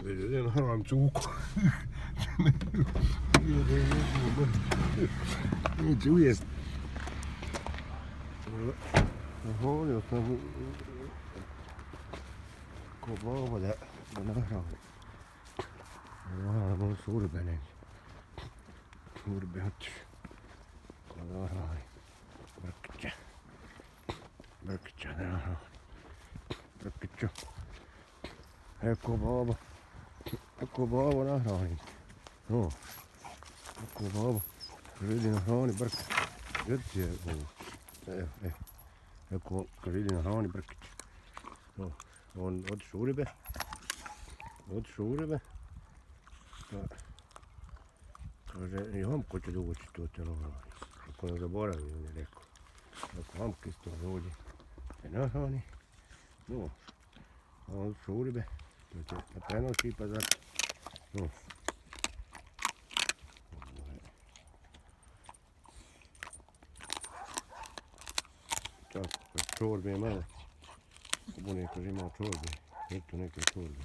Vedete, haram zuuko. Niin ujesta. Oho, jos on kovaa vada nähdään. Nähdään on suurpenen. Suurpehat. Nähdään. Mörkkä nähdään. Mörkkä. Kovaa nähdään. No. Kovaa. Rydin haani mörkkä. Jätsiä on. Joku rydin haani mörkkä. No. On suurpe. Se hampkotja tuuti tuotte noin. Kun on se varavi niin lekko. Joku hampkista on roodi. Se nähdään. No. On suurpe. Tän on siipata. No. Takka sorbe määrä. Kupunekko rimaa sorbe. Nyt on eikä sorbe.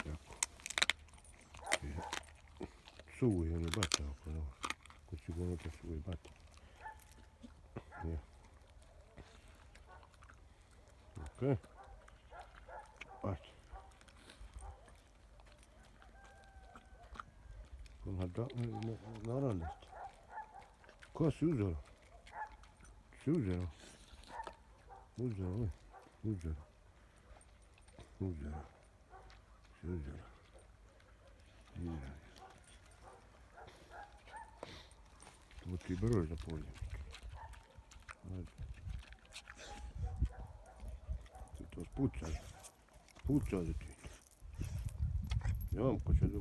Takka. Suu on bata ako no. Kutsi kun on suu bata. Ja. Okei. Bata. Kun hada narandesta. Ko suuzero. Suuzero. Suuzero. Suuzero. Suuzero. Suuzero. Suuzero. Tuotti bröder på det. Tuossa putsaa se. Joo, kun se on